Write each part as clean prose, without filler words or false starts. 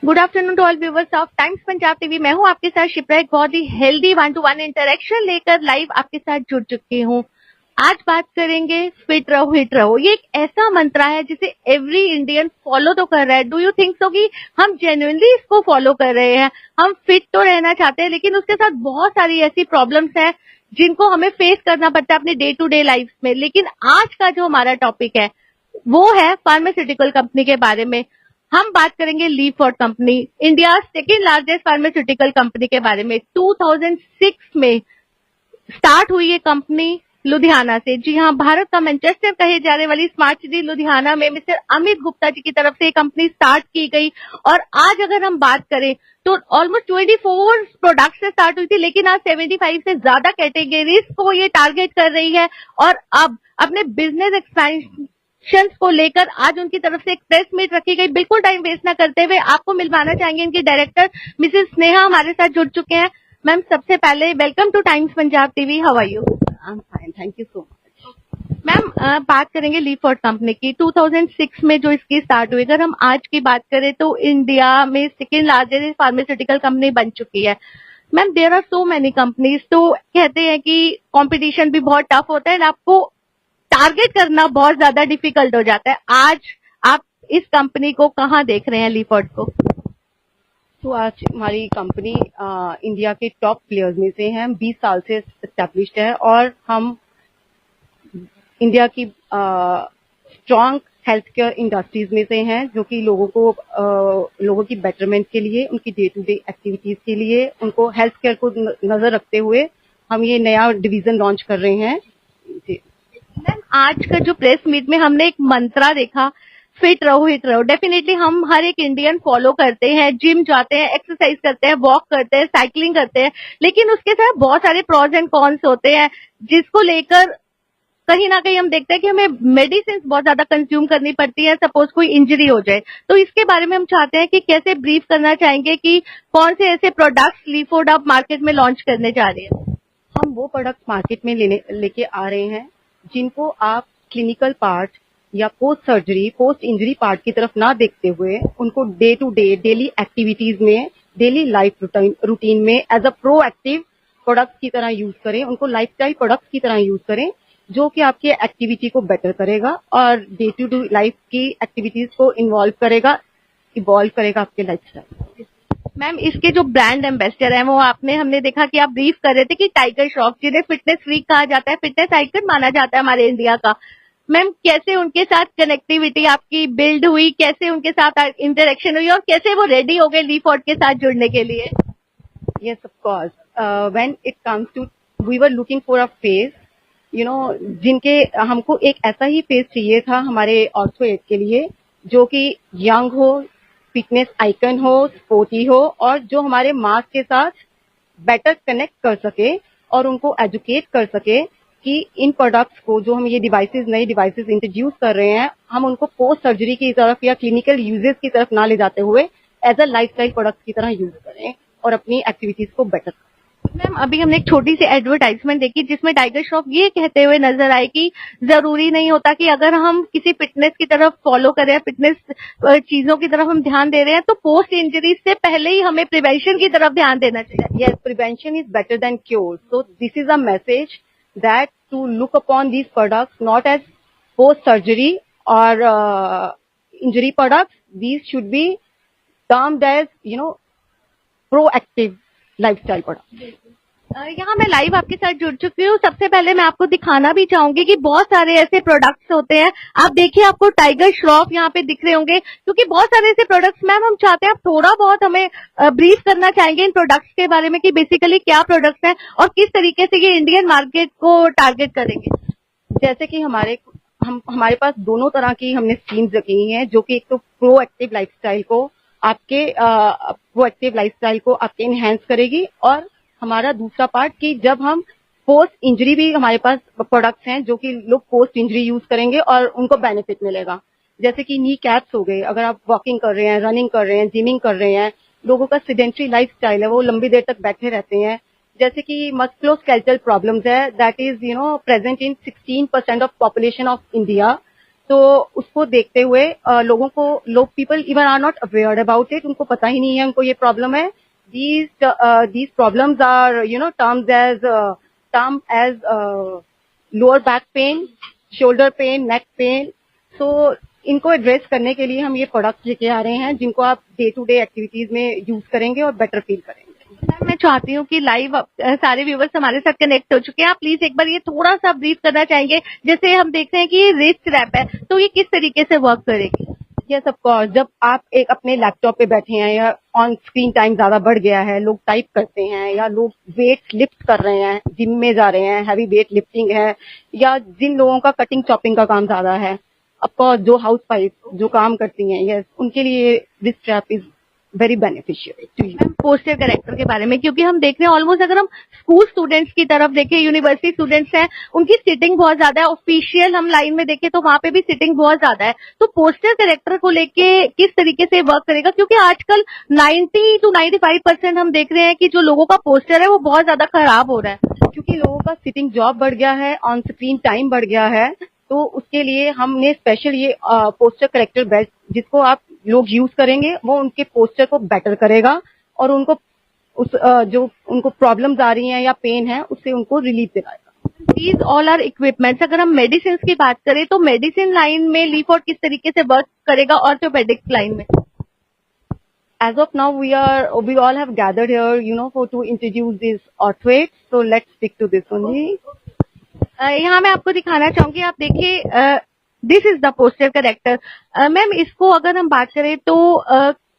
Good afternoon to all viewers of Times Punjab TV. मैं हूं आपके साथ शिप्रा, एक बहुत ही हेल्दी 1-to-1 इंटरेक्शन लेकर लाइव आपके साथ जुड़ चुकी हूं। आज बात करेंगे फिट रहो हिट रहो। ये एक ऐसा मंत्र है जिसे एवरी इंडियन फॉलो तो कर रहा है। डू यू थिंक सो कि हम जेन्युइनली इसको फॉलो कर रहे हैं? हम फिट तो रहना चाहते हैं, लेकिन उसके साथ बहुत सारी ऐसी प्रॉब्लम्स हैं जिनको हमें फेस करना पड़ता है अपनी डे टू डे लाइफ में। लेकिन आज का जो हमारा टॉपिक है वो है फार्मास्यूटिकल कंपनी के बारे में। हम बात करेंगे Lee Ford company, India second largest pharmaceutical company के बारे में। 2006 में स्टार्ट हुई ये कंपनी लुधियाना से। जी हाँ, भारत का मैनचेस्टर कहे जाने वाली स्मार्ट सिटी लुधियाना में मिस्टर अमित गुप्ता जी की तरफ से ये कंपनी स्टार्ट की गई। और आज अगर हम बात करें तो ऑलमोस्ट 24 प्रोडक्ट से स्टार्ट हुई थी, लेकिन आज 75 से ज्यादा कैटेगरीज को ये टारगेट कर रही है। और अब अपने बिजनेस एक्सपेंशन को लेकर आज उनकी तरफ से एक प्रेस मीट रखी गई। बिल्कुल टाइम वेस्ट ना करते हुए आपको मिलवाना चाहेंगे इनकी डायरेक्टर मिसेस स्नेहा हमारे साथ जुड़ चुके हैं। मैम, सबसे पहले welcome to Times Punjab TV. How are you? I am fine, thank you so much. Ma'am, बात करेंगे ली फॉर्ड कंपनी की। 2006 में जो इसकी स्टार्ट हुई, अगर हम आज की बात करें तो इंडिया में सेकेंड लार्जेस्ट फार्मास्यूटिकल कंपनी बन चुकी है। Ma'am, there are so many companies, तो कहते हैं कि कंपटीशन भी बहुत टफ होता है, आपको टारगेट करना बहुत ज्यादा डिफिकल्ट हो जाता है। आज आप इस कंपनी को कहाँ देख रहे हैं, ली फॉर्ड को? तो आज हमारी कंपनी इंडिया के टॉप प्लेयर्स में से है। 20 साल से एस्टेब्लिश्ड है और हम इंडिया की स्ट्रॉन्ग हेल्थ केयर इंडस्ट्रीज में से हैं, जो कि लोगों की बेटरमेंट के लिए, उनकी डे टू डे एक्टिविटीज के लिए, उनको हेल्थ केयर को नजर रखते हुए हम ये नया डिवीजन लॉन्च कर रहे हैं। मैम, आज का जो प्रेस मीट में हमने एक मंत्रा देखा, फिट रहो हिट रहो। डेफिनेटली हम हर एक इंडियन फॉलो करते हैं, जिम जाते हैं, एक्सरसाइज करते हैं, वॉक करते हैं, साइकिलिंग करते हैं, लेकिन उसके साथ बहुत सारे प्रॉज एंड कॉन्स होते हैं जिसको लेकर कहीं ना कहीं हम देखते हैं कि हमें मेडिसिन बहुत ज्यादा कंज्यूम करनी पड़ती है, सपोज कोई इंजरी हो जाए। तो इसके बारे में हम चाहते हैं कि कैसे ब्रीफ करना चाहेंगे कि कौन से ऐसे प्रोडक्ट्स ली फॉर्ड आप मार्केट में लॉन्च करने जा रहे हैं? हम वो प्रोडक्ट मार्केट में लेके आ रहे हैं जिनको आप क्लिनिकल पार्ट या post surgery, post injury part की तरफ ना देखते हुए उनको day to day daily activities में, डेली लाइफ रूटीन में एज अ प्रोएक्टिव प्रोडक्ट की तरह यूज करें, उनको लाइफस्टाइल प्रोडक्ट की तरह यूज करें, जो कि आपकी एक्टिविटी को बेटर करेगा और डे टू डे लाइफ की एक्टिविटीज को इवॉल्व करेगा आपके लाइफस्टाइल। मैम, इसके जो ब्रांड एम्बेसडर हैं वो हमने देखा कि आप ब्रीफ कर रहे थे कि टाइगर श्रॉफ, जिन्हें फिटनेस फ्रीक कहा जाता है, फिटनेस आइकन माना जाता है हमारे इंडिया का। मैम, कैसे उनके साथ कनेक्टिविटी आपकी बिल्ड हुई, कैसे उनके साथ इंटरेक्शन हुई और कैसे वो रेडी हो गए ली फॉर्ड के साथ जुड़ने के लिए? Yes, of course. When it comes to, we were looking for a face, जिनके हमको एक ऐसा ही फेस चाहिए था हमारे ऑर्थो के लिए, जो कि यंग हो, फिटनेस आइकन हो, स्पोर्टी हो और जो हमारे मास के साथ बेटर कनेक्ट कर सके और उनको एजुकेट कर सके कि इन प्रोडक्ट्स को, जो हम ये नए डिवाइसेस इंट्रोड्यूस कर रहे हैं, हम उनको पोस्ट सर्जरी की तरफ या क्लिनिकल यूजेस की तरफ ना ले जाते हुए एज अ लाइफस्टाइल प्रोडक्ट्स की तरह यूज करें और अपनी एक्टिविटीज को बेटर करें। मैम, अभी हमने एक छोटी सी एडवर्टाइजमेंट देखी जिसमें टाइगर श्रॉफ ये कहते हुए नजर आए कि जरूरी नहीं होता कि अगर हम किसी फिटनेस की तरफ फॉलो करें, फिटनेस चीजों की तरफ हम ध्यान दे रहे हैं, तो पोस्ट इंजरी से पहले ही हमें प्रिवेंशन की तरफ ध्यान देना चाहिए। Yes, prevention is better than cure. So this is a message that to look upon these products not as post surgery or injury products. These should be termed as proactive lifestyle products. यहाँ मैं live आपके साथ जुड़ चुकी हूँ। सबसे पहले मैं आपको दिखाना भी चाहूंगी कि बहुत सारे ऐसे प्रोडक्ट्स होते हैं। आप देखिए, आपको टाइगर श्रॉफ यहाँ पे दिख रहे होंगे, क्योंकि बहुत सारे ऐसे प्रोडक्ट्स। मैम, हम चाहते हैं आप थोड़ा बहुत हमें ब्रीफ करना चाहेंगे इन प्रोडक्ट्स के बारे में कि बेसिकली क्या प्रोडक्ट्स हैं और किस तरीके से ये इंडियन मार्केट को टारगेट करेंगे। जैसे कि हमारे पास दोनों तरह की हमने स्कीम्स रखी हैं, जो कि एक तो प्रोएक्टिव लाइफस्टाइल को आपके इनहेंस करेगी, और हमारा दूसरा पार्ट कि जब हम पोस्ट इंजरी भी, हमारे पास प्रोडक्ट्स हैं जो कि लोग पोस्ट इंजरी यूज करेंगे और उनको बेनिफिट मिलेगा। जैसे कि नी कैप्स हो गए, अगर आप वॉकिंग कर रहे हैं, रनिंग कर रहे हैं, जिमिंग कर रहे हैं, लोगों का सिडेंट्री लाइफस्टाइल है, वो लंबी देर तक बैठे रहते हैं। जैसे कि मस्कुलोस्केलेटल प्रॉब्लम्स है, that is present in 16% of population of India. तो उसको देखते हुए लोग people even are not aware about it, उनको पता ही नहीं है उनको ये प्रॉब्लम है. These problems are termed as lower back pain, shoulder pain, neck pain. So इनको एड्रेस करने के लिए हम ये प्रोडक्ट्स लेके आ रहे हैं जिनको आप डे टू डे एक्टिविटीज में यूज करेंगे और बेटर फील करेंगे. मैम मैं चाहती हूँ कि लाइव सारे व्यूवर्स हमारे साथ कनेक्ट हो चुके हैं. आप प्लीज एक बार ये थोड़ा सा ब्रीफ करना चाहेंगे. जैसे हम देख रहे हैं कि ये रिस्ट रैप है, तो ये किस तरीके से वर्क करेगी? यस ऑफ कोर्स, जब आप एक अपने लैपटॉप पे बैठे हैं या ऑन स्क्रीन टाइम ज्यादा बढ़ गया है, लोग टाइप करते हैं या लोग वेट लिफ्ट कर रहे हैं, जिम में जा रहे हैं, हैवी वेट लिफ्टिंग है, या जिन लोगों का कटिंग चॉपिंग का काम ज्यादा है, ऑफ कोर्स जो हाउस वाइफ जो काम करती हैं, यस, उनके लिए this strap is very beneficial to you. Ma'am posture corrector के बारे में, क्योंकि हम देख रहे हैं ऑलमोस्ट अगर हम स्कूल स्टूडेंट्स की तरफ देखें, यूनिवर्सिटी स्टूडेंट्स हैं, उनकी सिटिंग बहुत ज्यादा है. ऑफिशियल हम लाइन में देखें तो वहां पे भी सिटिंग बहुत ज्यादा है. तो पोस्टर करेक्टर को लेके किस तरीके से वर्क करेगा? क्योंकि आजकल 90 to 95% हम देख रहे हैं कि जो लोगों का पोस्टर है वो बहुत ज्यादा खराब हो रहा है, क्योंकि लोगों का सिटिंग जॉब बढ़ गया है, ऑन स्क्रीन टाइम बढ़ गया है. तो उसके लिए हमने स्पेशल ये पोस्टर करेक्टर बेस्ट जिसको आप लोग यूज करेंगे, वो उनके पोस्टर को बेटर करेगा और उनको जो उनको प्रॉब्लम्स आ रही हैं या पेन है उससे उनको रिलीफ दिलाएगा. These all are equipments. अगर हम मेडिसिन की बात करें तो मेडिसिन लाइन में लीफोर्ड किस तरीके से वर्क करेगा ऑर्थोपेडिक लाइन में? As of now, we all have gathered here, to introduce this orthoids. So let's stick to this only. यहाँ मैं आपको दिखाना चाहूंगी. आप देखिए, this is the poster character. Ma'am इसको अगर हम बात करें तो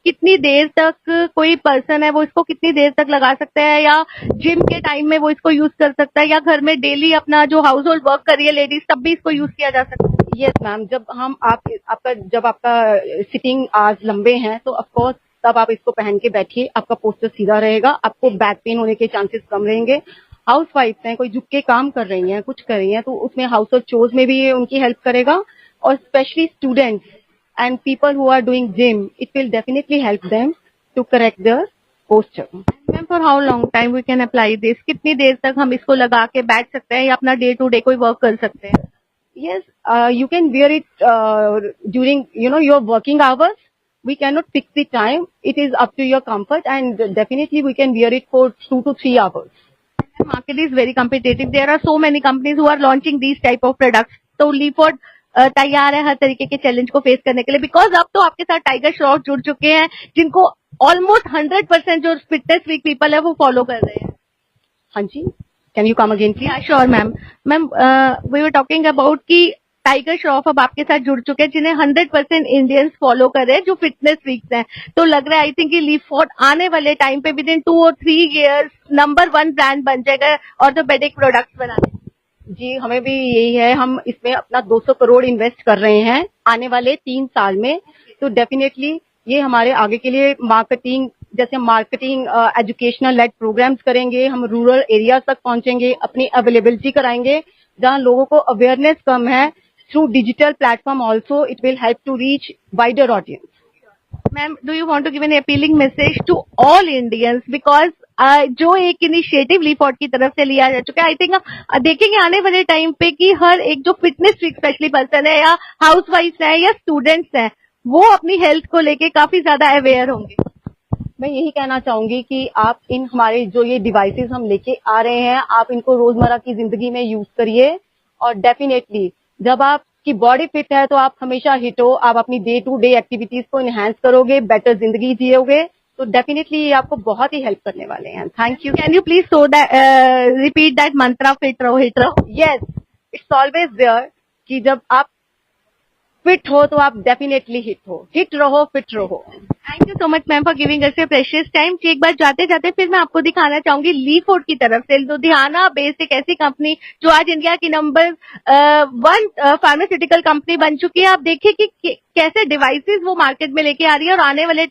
कितनी देर तक कोई पर्सन है वो इसको कितनी देर तक लगा सकता है, या जिम के टाइम में वो इसको यूज कर सकता है, या घर में डेली अपना जो हाउस होल्ड वर्क कर रही है लेडीज तब भी इसको यूज किया जा सकता है? यस मैम, जब आपका सिटिंग आवर्स लंबे हैं तो ऑफकोर्स तब आप इसको पहन के बैठिए, आपका पोस्टर सीधा रहेगा, आपको बैक पेन होने के चांसेस कम रहेंगे. हाउस वाइफ हैं, कोई झुक के काम कर रही हैं, कुछ कर रही हैं, तो उसमें हाउस होल्ड चोर्स में भी ये उनकी हेल्प करेगा. और specially students and people who are doing gym, it will definitely help them to correct their posture. Ma'am for how long time we can apply this? कितनी देर तक हम इसको लगा के बैठ सकते हैं या अपना डे टू डे कोई वर्क कर सकते हैं? Yes, you can wear it during your working hours. We cannot fix the time. It is up to your comfort, and definitely we can wear it for 2 to 3 hours. The market is very competitive. There are so many companies who are launching these type of products. तो लीफोर्ड तैयार है हर तरीके के challenge को face करने के लिए, because अब तो आपके साथ टाइगर श्रॉफ जुड़ चुके हैं जिनको ऑलमोस्ट 100% जो फिटनेस वीक पीपल है वो फॉलो कर रहे हैं. हाँ जी, can you come again please? Sure ma'am. Ma'am we were talking about कि टाइगर श्रॉफ अब आपके साथ जुड़ चुके हैं जिन्हें 100% इंडियंस फॉलो कर रहे हैं जो फिटनेस फ्रीक्स हैं. तो लग रहा है आई थिंक लीफोर्ड आने वाले टाइम पे with in 2 or 3 years number 1 brand बन जाएगा ऑर्थोपेडिक प्रोडक्ट्स बनाने. जी, हमें भी यही है. हम इसमें अपना 200 करोड़ इन्वेस्ट कर रहे हैं आने वाले 3 साल में. तो डेफिनेटली ये हमारे आगे के लिए मार्केटिंग एजुकेशनल लेड प्रोग्राम्स करेंगे. हम रूरल एरियाज तक पहुंचेंगे, अपनी अवेलेबिलिटी कराएंगे जहां लोगों को अवेयरनेस कम है. Through digital platform also it will help to reach wider audience. Ma'am do you want to give an appealing message to all Indians, because जो एक इनिशिएटिव लीफोर्ड की तरफ से लिया जा चुका है, आई थिंक देखेंगे आने वाले टाइम पे कि हर एक जो फिटनेस फ्रीक स्पेशली पर्सन है या हाउस वाइफ है या स्टूडेंट्स हैं वो अपनी हेल्थ को लेके काफी ज्यादा अवेयर होंगे. मैं यही कहना चाहूंगी कि आप इन हमारे जो ये डिवाइसेस हम लेके आ रहे हैं, आप इनको रोजमर्रा की जिंदगी में यूज करिए. और डेफिनेटली जब आपकी बॉडी फिट है तो आप हमेशा हिट हो, आप अपनी डे टू डे एक्टिविटीज को एनहांस करोगे, बेटर जिंदगी जियोगे. तो डेफिनेटली ये आपको बहुत ही हेल्प करने वाले हैं. Thank you. Can you please repeat that Mantra, fit रहो हिट रहो? यस, इट्स ऑलवेज देयर कि जब आप फिट हो तो आप डेफिनेटली हिट हो. हिट रहो, फिट रहो. Thank you so much ma'am for giving us your precious time. एक बार जाते जाते फिर मैं आपको दिखाना चाहूंगी लीफोर्ड की तरफ से लुधियाना बेस्ड एक ऐसी कंपनी जो आज इंडिया की नंबर 1 फार्मास्यूटिकल कंपनी बन चुकी है. आप देखिए कि कैसे डिवाइसेस वो मार्केट में लेके आ रही है और आने वाले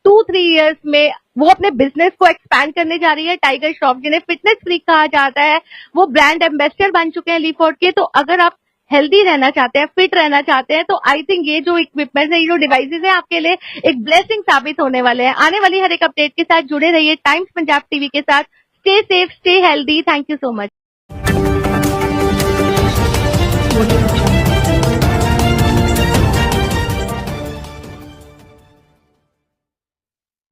2-3 years में वो अपने बिजनेस को एक्सपैंड करने जा रही है. टाइगर श्रॉफ जिन्हें फिटनेस फ्रीक कहा जाता है वो ब्रांड एम्बेसडर बन चुके हैं लीफोर्ड के. तो अगर आप हेल्दी रहना चाहते हैं, फिट रहना चाहते हैं, तो आई थिंक ये जो इक्विपमेंट है, ये जो डिवाइसेस है आपके लिए एक ब्लेसिंग साबित होने वाले हैं. आने वाली हर एक अपडेट के साथ जुड़े रहिए टाइम्स पंजाब टीवी के साथ. Stay safe, stay healthy. Thank you so much.